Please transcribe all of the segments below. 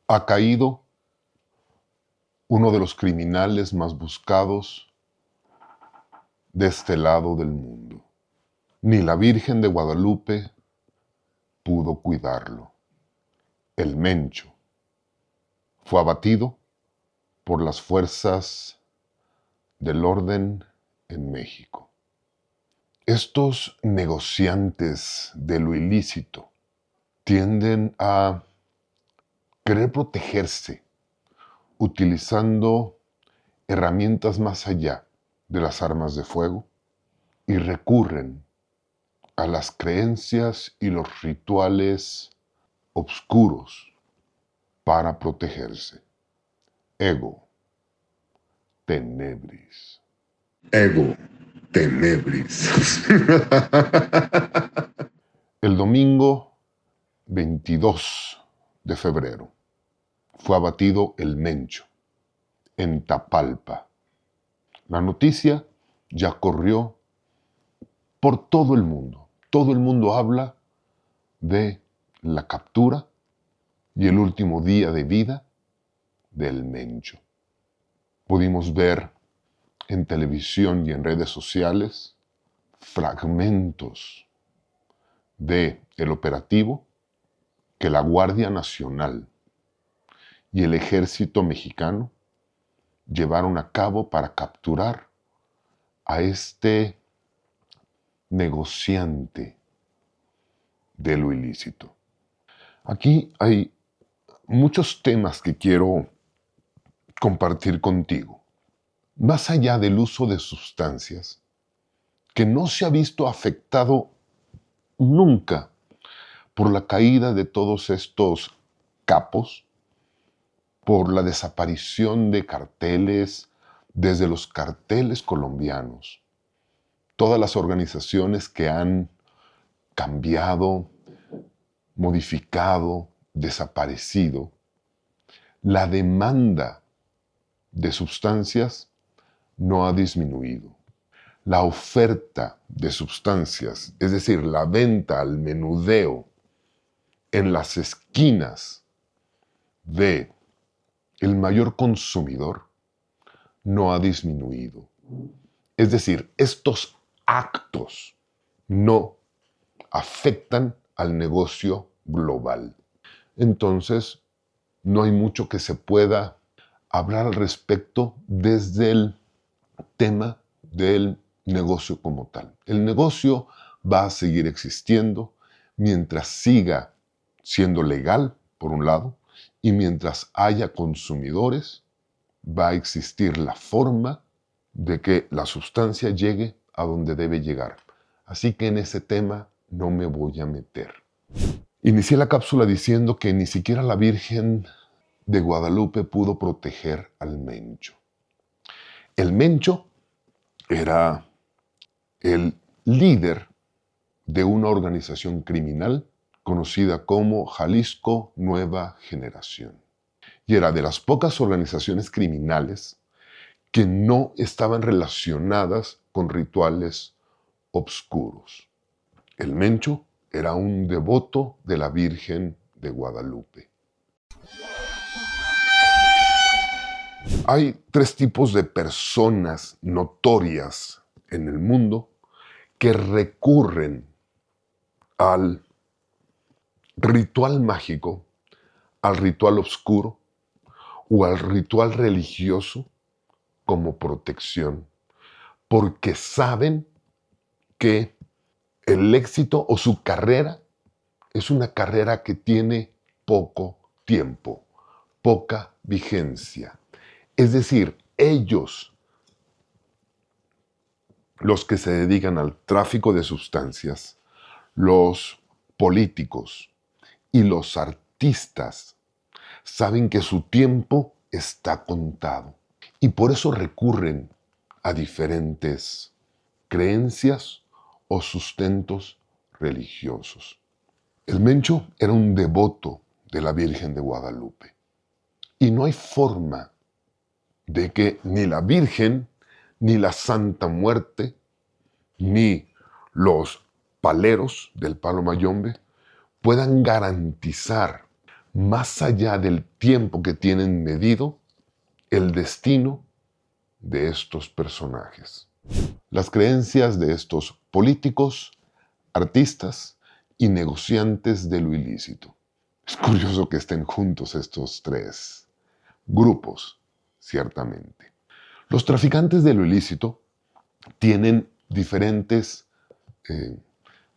Ha caído uno de los criminales más buscados de este lado del mundo. Ni la Virgen de Guadalupe pudo cuidarlo. El Mencho fue abatido por las fuerzas del orden en México. Estos negociantes de lo ilícito tienden a querer protegerse utilizando herramientas más allá de las armas de fuego y recurren a las creencias y los rituales obscuros para protegerse. Ego tenebris. Ego tenebris. El domingo 22 de febrero fue abatido el Mencho en Tapalpa. La noticia ya corrió por todo el mundo. Todo el mundo habla de la captura y el último día de vida del Mencho. Pudimos ver en televisión y en redes sociales fragmentos del operativo que la Guardia Nacional y el Ejército Mexicano llevaron a cabo para capturar a este negociante de lo ilícito. Aquí hay muchos temas que quiero compartir contigo. Más allá del uso de sustancias, que no se ha visto afectado nunca por la caída de todos estos capos, por la desaparición de carteles, desde los carteles colombianos, todas las organizaciones que han cambiado, modificado, desaparecido, la demanda de sustancias no ha disminuido. La oferta de sustancias, es decir, la venta al menudeo en las esquinas de el mayor consumidor, no ha disminuido. Es decir, estos actos no afectan al negocio global. Entonces, no hay mucho que se pueda hablar al respecto desde el tema del negocio como tal. El negocio va a seguir existiendo mientras siga siendo legal, por un lado, y mientras haya consumidores, va a existir la forma de que la sustancia llegue a donde debe llegar. Así que en ese tema no me voy a meter. Inicié la cápsula diciendo que ni siquiera la Virgen de Guadalupe pudo proteger al Mencho. El Mencho era el líder de una organización criminal conocida como Jalisco Nueva Generación. Y era de las pocas organizaciones criminales que no estaban relacionadas con rituales obscuros. El Mencho era un devoto de la Virgen de Guadalupe. Hay tres tipos de personas notorias en el mundo que recurren al ritual mágico, al ritual oscuro o al ritual religioso como protección, porque saben que el éxito o su carrera es una carrera que tiene poco tiempo, poca vigencia. Es decir, ellos, los que se dedican al tráfico de sustancias, los políticos y los artistas, saben que su tiempo está contado y por eso recurren a diferentes creencias o sustentos religiosos. El Mencho era un devoto de la Virgen de Guadalupe y no hay forma de que ni la Virgen, ni la Santa Muerte, ni los paleros del Palo Mayombe puedan garantizar más allá del tiempo que tienen medido, el destino de estos personajes. Las creencias de estos políticos, artistas y negociantes de lo ilícito. Es curioso que estén juntos estos tres grupos, ciertamente. Los traficantes de lo ilícito tienen diferentes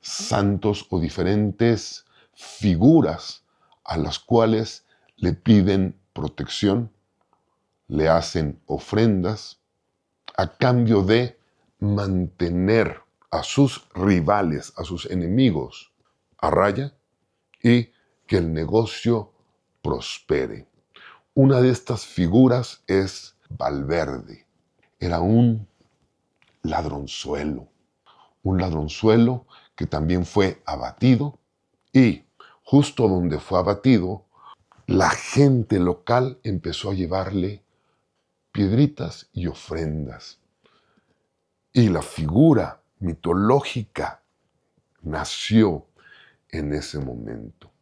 santos o diferentes figuras a las cuales le piden protección, le hacen ofrendas a cambio de mantener a sus rivales, a sus enemigos a raya y que el negocio prospere. Una de estas figuras es Valverde. Era un ladronzuelo que también fue abatido y justo donde fue abatido, la gente local empezó a llevarle piedritas y ofrendas. Y la figura mitológica nació en ese momento.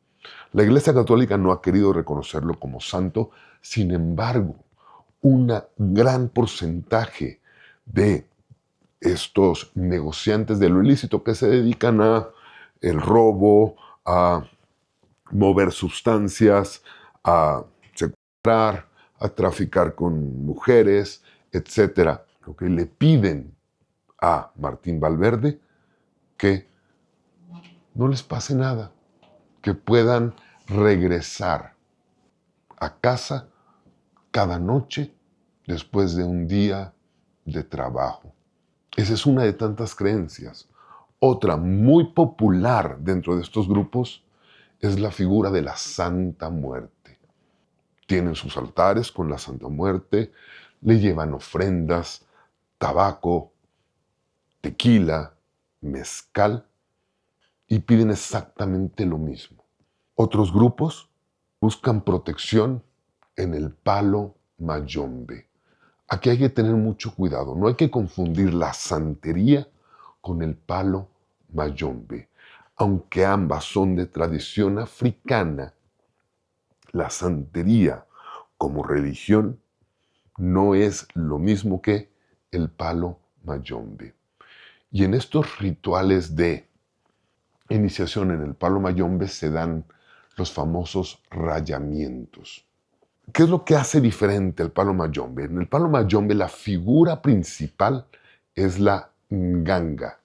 La Iglesia Católica no ha querido reconocerlo como santo, sin embargo, un gran porcentaje de estos negociantes de lo ilícito que se dedican a el robo, a mover sustancias, a secuestrar, a traficar con mujeres, etc. Lo que le piden a Martín Valverde que no les pase nada, que puedan regresar a casa cada noche después de un día de trabajo. Esa es una de tantas creencias. Otra muy popular dentro de estos grupos es la figura de la Santa Muerte. Tienen sus altares con la Santa Muerte, le llevan ofrendas, tabaco, tequila, mezcal y piden exactamente lo mismo. Otros grupos buscan protección en el palo mayombe. Aquí hay que tener mucho cuidado. No hay que confundir la santería con el palo mayombe. Aunque ambas son de tradición africana, la santería como religión no es lo mismo que el palo mayombe. Y en estos rituales de iniciación en el palo mayombe se dan los famosos rayamientos. ¿Qué es lo que hace diferente el palo mayombe? En el palo mayombe la figura principal es la nganga,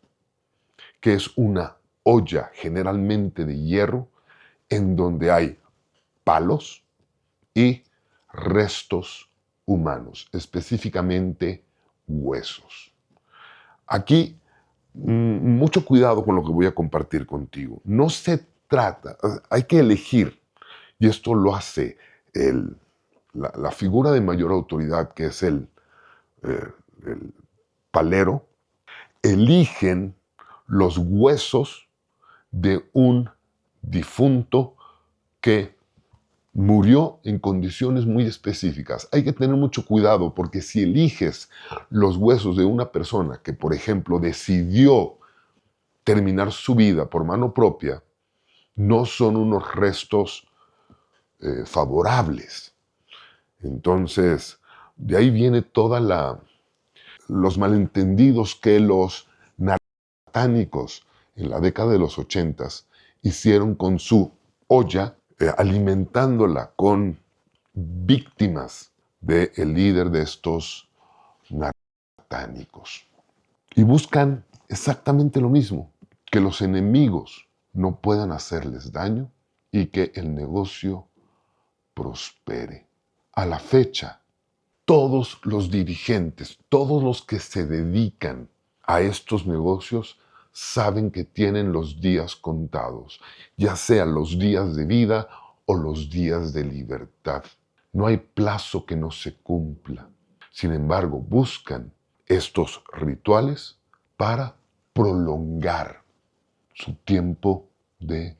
que es una olla generalmente de hierro en donde hay palos y restos humanos, específicamente huesos. Aquí, mucho cuidado con lo que voy a compartir contigo. No se trata, hay que elegir, y esto lo hace la figura de mayor autoridad, que es el palero, eligen los huesos de un difunto que murió en condiciones muy específicas. Hay que tener mucho cuidado porque si eliges los huesos de una persona que, por ejemplo, decidió terminar su vida por mano propia, no son unos restos favorables. Entonces, de ahí viene los malentendidos que los satánicos en la década de los 80 hicieron con su olla, alimentándola con víctimas del líder de estos satánicos. Y buscan exactamente lo mismo, que los enemigos no puedan hacerles daño y que el negocio prospere. A la fecha, todos los dirigentes, todos los que se dedican a estos negocios, saben que tienen los días contados, ya sean los días de vida o los días de libertad. No hay plazo que no se cumpla. Sin embargo, buscan estos rituales para prolongar su tiempo de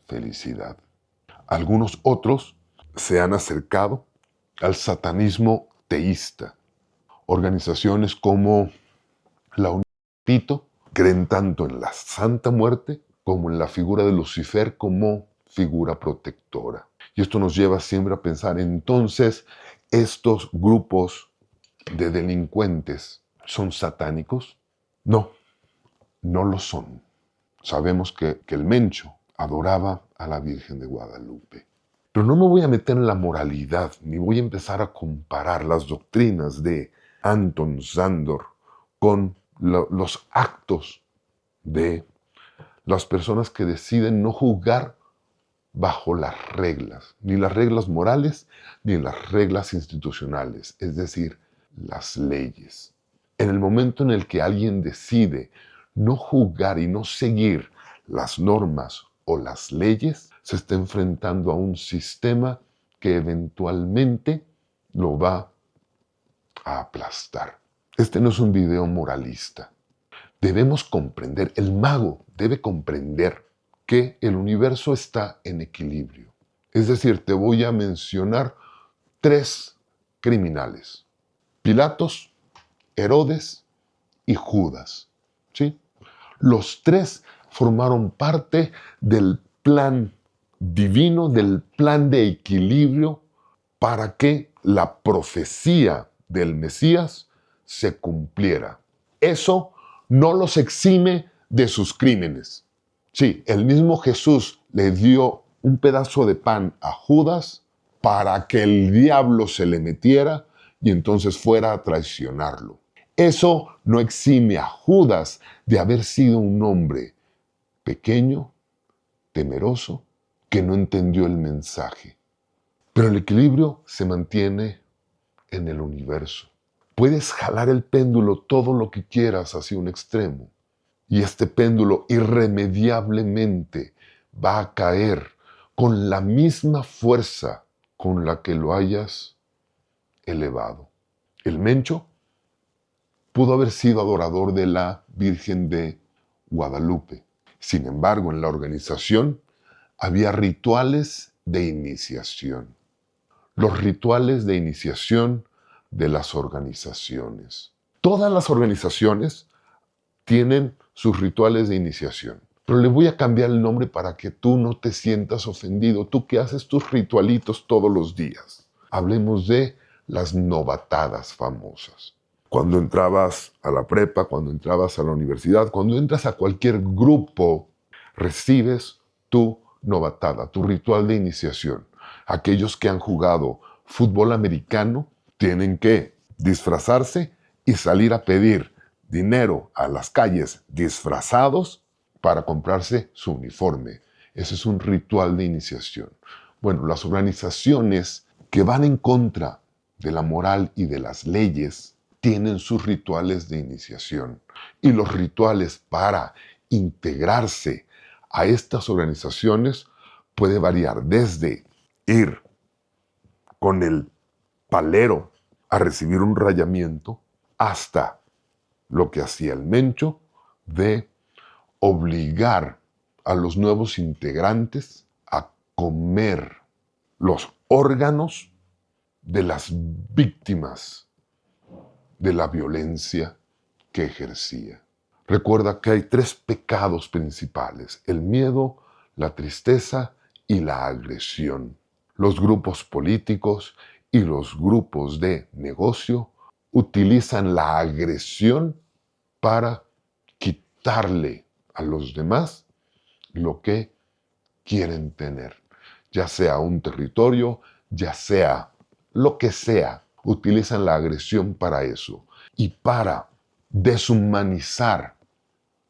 felicidad. Algunos otros se han acercado al satanismo teísta. Organizaciones como la Unión Tito creen tanto en la Santa Muerte como en la figura de Lucifer como figura protectora. Y esto nos lleva siempre a pensar, entonces, ¿estos grupos de delincuentes son satánicos? No, no lo son. Sabemos que el Mencho adoraba a la Virgen de Guadalupe. Pero no me voy a meter en la moralidad, ni voy a empezar a comparar las doctrinas de Anton Szandor con los actos de las personas que deciden no juzgar bajo las reglas, ni las reglas morales, ni las reglas institucionales, es decir, las leyes. En el momento en el que alguien decide no juzgar y no seguir las normas o las leyes, se está enfrentando a un sistema que eventualmente lo va a aplastar. Este no es un video moralista. Debemos comprender, el mago debe comprender que el universo está en equilibrio. Es decir, te voy a mencionar 3 criminales: Pilatos, Herodes y Judas. ¿Sí? Los 3 formaron parte del plan divino, del plan de equilibrio para que la profecía del Mesías se cumpliera. Eso no los exime de sus crímenes. Sí, el mismo Jesús le dio un pedazo de pan a Judas para que el diablo se le metiera y entonces fuera a traicionarlo. Eso no exime a Judas de haber sido un hombre pequeño, temeroso, que no entendió el mensaje. Pero el equilibrio se mantiene en el universo. Puedes jalar el péndulo todo lo que quieras hacia un extremo y este péndulo irremediablemente va a caer con la misma fuerza con la que lo hayas elevado. El Mencho pudo haber sido adorador de la Virgen de Guadalupe. Sin embargo, en la organización había rituales de iniciación. Los rituales de iniciación de las organizaciones. Todas las organizaciones tienen sus rituales de iniciación. Pero le voy a cambiar el nombre para que tú no te sientas ofendido. Tú que haces tus ritualitos todos los días. Hablemos de las novatadas famosas. Cuando entrabas a la prepa, cuando entrabas a la universidad, cuando entras a cualquier grupo, recibes tu novatada, tu ritual de iniciación. Aquellos que han jugado fútbol americano tienen que disfrazarse y salir a pedir dinero a las calles disfrazados para comprarse su uniforme. Ese es un ritual de iniciación. Bueno, las organizaciones que van en contra de la moral y de las leyes tienen sus rituales de iniciación. Y los rituales para integrarse a estas organizaciones puede variar desde ir con el palero a recibir un rayamiento hasta lo que hacía el Mencho de obligar a los nuevos integrantes a comer los órganos de las víctimas de la violencia que ejercía. Recuerda que hay 3 pecados principales: el miedo, la tristeza y la agresión. Los grupos políticos y los grupos de negocio utilizan la agresión para quitarle a los demás lo que quieren tener, ya sea un territorio, ya sea lo que sea, utilizan la agresión para eso. Y para deshumanizar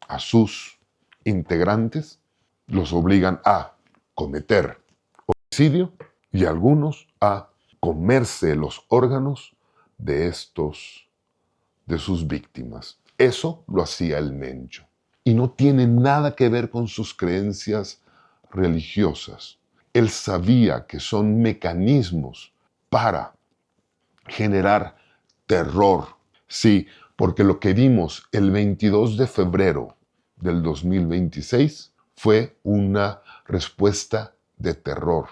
a sus integrantes, los obligan a cometer homicidio y algunos a comerse los órganos de sus víctimas. Eso lo hacía el Mencho. Y no tiene nada que ver con sus creencias religiosas. Él sabía que son mecanismos para generar terror. Sí, porque lo que vimos el 22 de febrero del 2026 fue una respuesta de terror.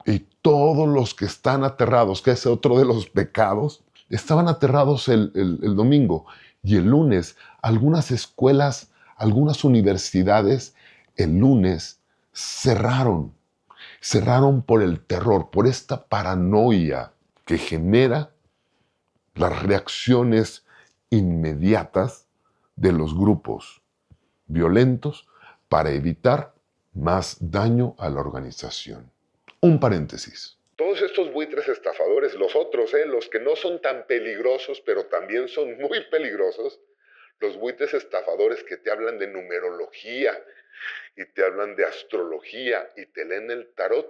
Y todos los que están aterrados, que es otro de los pecados, estaban aterrados el domingo. Y el lunes, algunas escuelas, algunas universidades, el lunes cerraron Cerraron por el terror, por esta paranoia que genera las reacciones inmediatas de los grupos violentos para evitar más daño a la organización. Un paréntesis. Todos estos buitres estafadores, los otros, los que no son tan peligrosos, pero también son muy peligrosos, los buitres estafadores que te hablan de numerología y te hablan de astrología y te leen el tarot,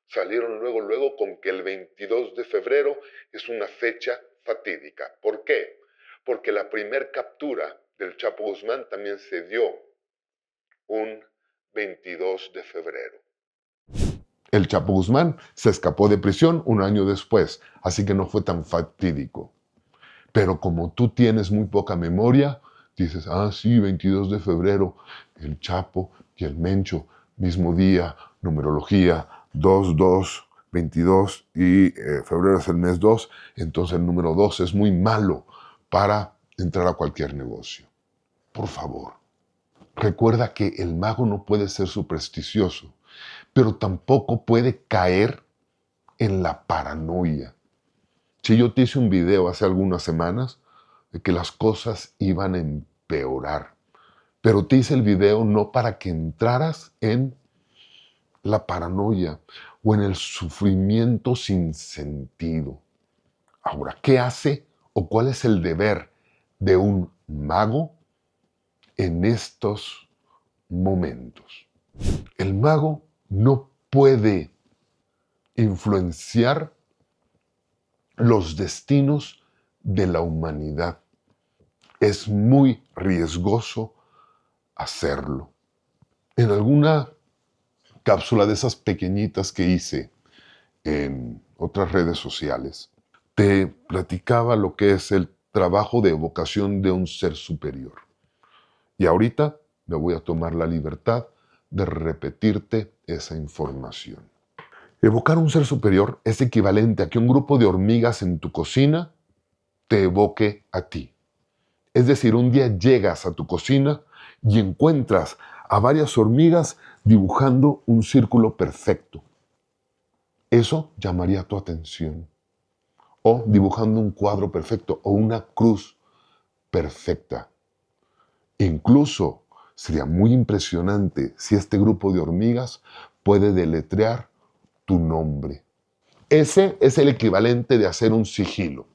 salieron luego con que el 22 de febrero es una fecha fatídica. ¿Por qué? Porque la primer captura del Chapo Guzmán también se dio un 22 de febrero. El Chapo Guzmán se escapó de prisión un año después, así que no fue tan fatídico. Pero como tú tienes muy poca memoria, dices, sí, 22 de febrero, el Chapo y el Mencho, mismo día, numerología, 2, 2, 22 y febrero es el mes 2, entonces el número 2 es muy malo para entrar a cualquier negocio. Por favor, recuerda que el mago no puede ser supersticioso, pero tampoco puede caer en la paranoia. Si yo te hice un video hace algunas semanas de que las cosas iban a empeorar, pero te hice el video no para que entraras en la paranoia o en el sufrimiento sin sentido. Ahora, ¿qué hace o cuál es el deber de un mago en estos momentos? El mago no puede influenciar los destinos de la humanidad. Es muy riesgoso hacerlo. En alguna cápsula de esas pequeñitas que hice en otras redes sociales, te platicaba lo que es el trabajo de evocación de un ser superior. Y ahorita me voy a tomar la libertad de repetirte esa información. Evocar un ser superior es equivalente a que un grupo de hormigas en tu cocina te evoque a ti. Es decir, un día llegas a tu cocina y encuentras a varias hormigas dibujando un círculo perfecto. Eso llamaría tu atención. O dibujando un cuadro perfecto o una cruz perfecta. Incluso sería muy impresionante si este grupo de hormigas puede deletrear tu nombre. Ese es el equivalente de hacer un sigilo.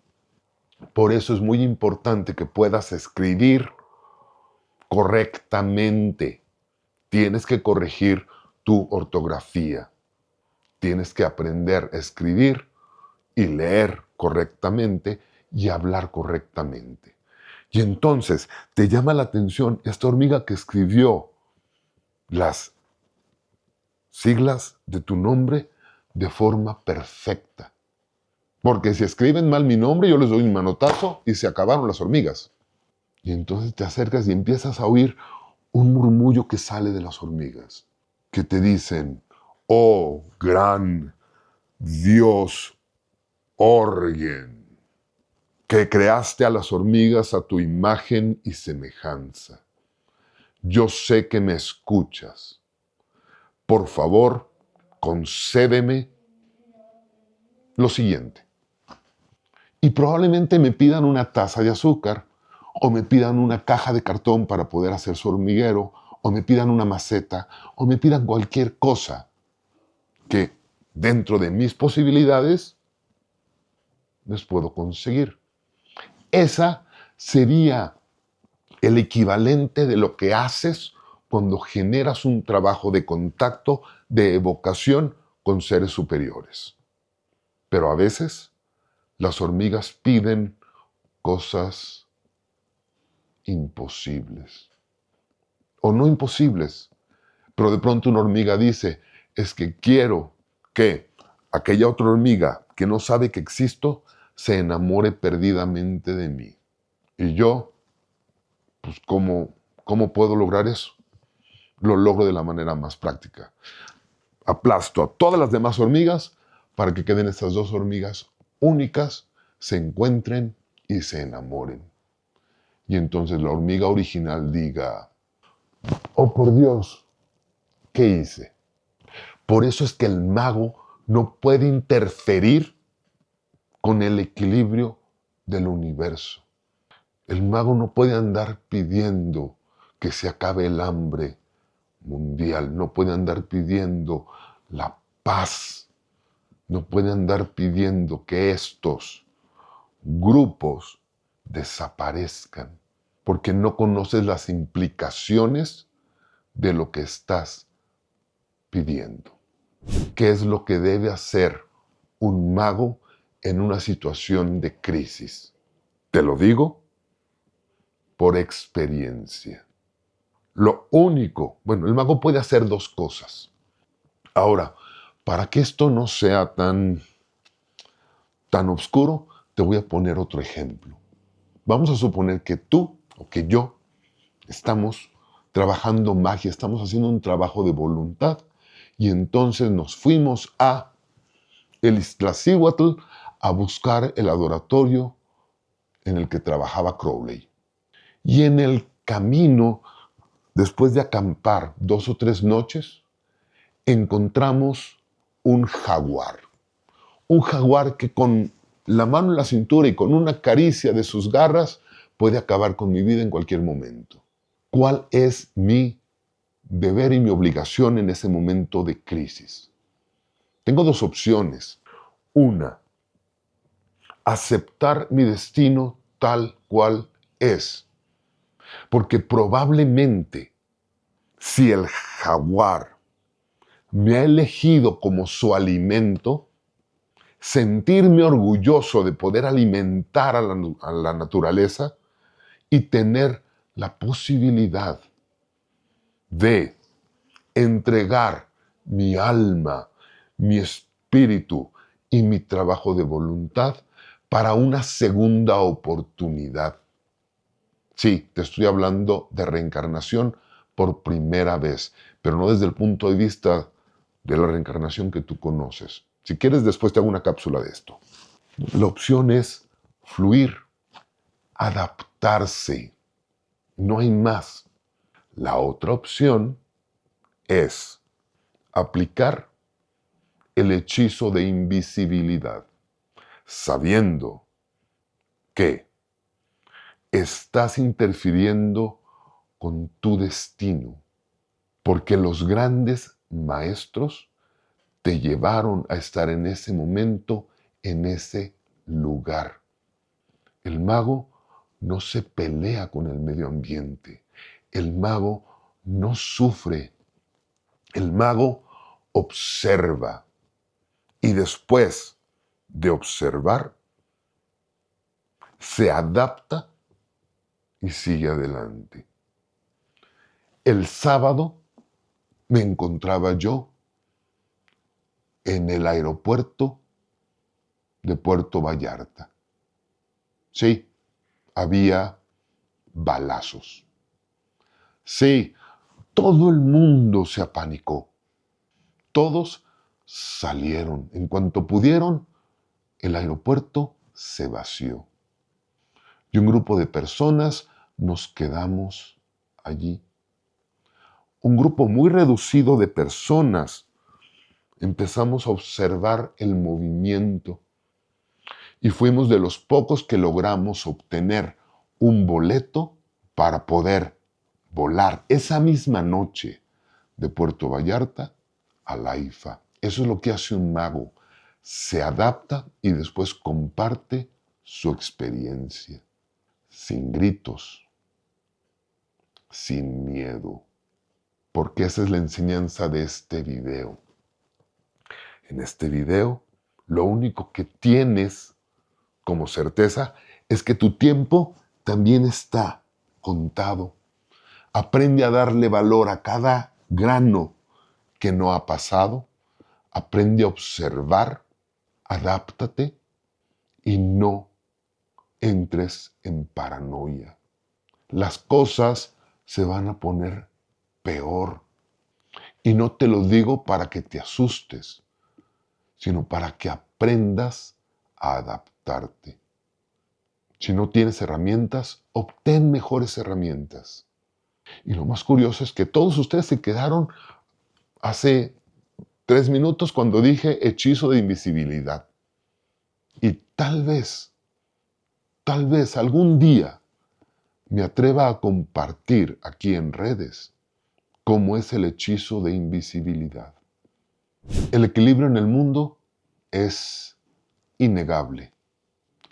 Por eso es muy importante que puedas escribir correctamente. Tienes que corregir tu ortografía. Tienes que aprender a escribir y leer correctamente y hablar correctamente. Y entonces te llama la atención esta hormiga que escribió las siglas de tu nombre de forma perfecta. Porque si escriben mal mi nombre, yo les doy un manotazo y se acabaron las hormigas. Y entonces te acercas y empiezas a oír un murmullo que sale de las hormigas, que te dicen, oh gran Dios Orgen, que creaste a las hormigas a tu imagen y semejanza. Yo sé que me escuchas. Por favor, concédeme lo siguiente. Y probablemente me pidan una taza de azúcar, o me pidan una caja de cartón para poder hacer su hormiguero, o me pidan una maceta, o me pidan cualquier cosa que dentro de mis posibilidades les puedo conseguir. Esa sería el equivalente de lo que haces cuando generas un trabajo de contacto, de evocación con seres superiores. Pero a veces las hormigas piden cosas imposibles. O no imposibles, pero de pronto una hormiga dice, es que quiero que aquella otra hormiga que no sabe que existo se enamore perdidamente de mí. Y yo, pues, ¿cómo puedo lograr eso? Lo logro de la manera más práctica. Aplasto a todas las demás hormigas para que queden estas dos hormigas únicas, se encuentren y se enamoren. Y entonces la hormiga original diga, oh por Dios, ¿qué hice? Por eso es que el mago no puede interferir con el equilibrio del universo. El mago no puede andar pidiendo que se acabe el hambre mundial, no puede andar pidiendo la paz, no puede andar pidiendo que estos grupos desaparezcan, porque no conoces las implicaciones de lo que estás pidiendo. ¿Qué es lo que debe hacer un mago en una situación de crisis? Te lo digo por experiencia. Lo único, bueno, el mago puede hacer dos cosas. Ahora, para que esto no sea tan oscuro, te voy a poner otro ejemplo. Vamos a suponer que tú o que yo estamos trabajando magia, estamos haciendo un trabajo de voluntad y entonces nos fuimos a el Iztaccíhuatl a buscar el adoratorio en el que trabajaba Crowley. Y en el camino, después de acampar 2 o 3 noches, encontramos un jaguar. Un jaguar que con la mano en la cintura y con una caricia de sus garras puede acabar con mi vida en cualquier momento. ¿Cuál es mi deber y mi obligación en ese momento de crisis? Tengo dos opciones. Una, aceptar mi destino tal cual es. Porque probablemente si el jaguar me ha elegido como su alimento, sentirme orgulloso de poder alimentar a la naturaleza y tener la posibilidad de entregar mi alma, mi espíritu y mi trabajo de voluntad para una segunda oportunidad. Sí, te estoy hablando de reencarnación por primera vez, pero no desde el punto de vista de la reencarnación que tú conoces. Si quieres, después te hago una cápsula de esto. La opción es fluir, adaptarse. No hay más. La otra opción es aplicar el hechizo de invisibilidad, sabiendo que estás interfiriendo con tu destino, porque los grandes maestros te llevaron a estar en ese momento, en ese lugar. El mago no se pelea con el medio ambiente. El mago no sufre. El mago observa. Y después de observar, se adapta y sigue adelante. El sábado me encontraba yo en el aeropuerto de Puerto Vallarta. Sí, había balazos. Sí, todo el mundo se apanicó. Todos salieron. En cuanto pudieron, el aeropuerto se vació. Y un grupo de personas nos quedamos allí. Un grupo muy reducido de personas empezamos a observar el movimiento y fuimos de los pocos que logramos obtener un boleto para poder volar esa misma noche de Puerto Vallarta a la IFA. Eso es lo que hace un mago. Se adapta y después comparte su experiencia. Sin gritos, sin miedo. Porque esa es la enseñanza de este video. En este video, lo único que tienes como certeza es que tu tiempo también está contado. Aprende a darle valor a cada grano que no ha pasado. Aprende a observar, adáptate y no entres en paranoia. Las cosas se van a poner peor. Y no te lo digo para que te asustes, sino para que aprendas a adaptarte. Si no tienes herramientas, obtén mejores herramientas. Y lo más curioso es que todos ustedes se quedaron hace 3 minutos cuando dije hechizo de invisibilidad. Y tal vez algún día me atreva a compartir aquí en redes cómo es el hechizo de invisibilidad. El equilibrio en el mundo es innegable.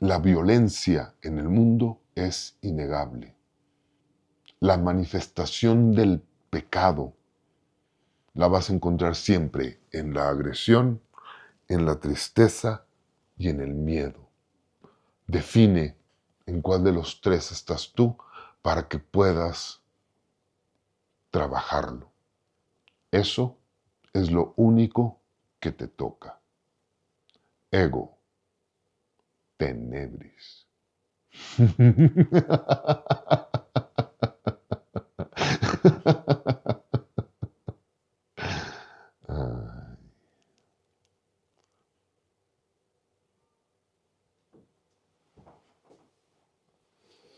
La violencia en el mundo es innegable. La manifestación del pecado la vas a encontrar siempre en la agresión, en la tristeza y en el miedo. Define en cuál de los tres estás tú para que puedas trabajarlo. Eso es lo único que te toca. Ego tenebris.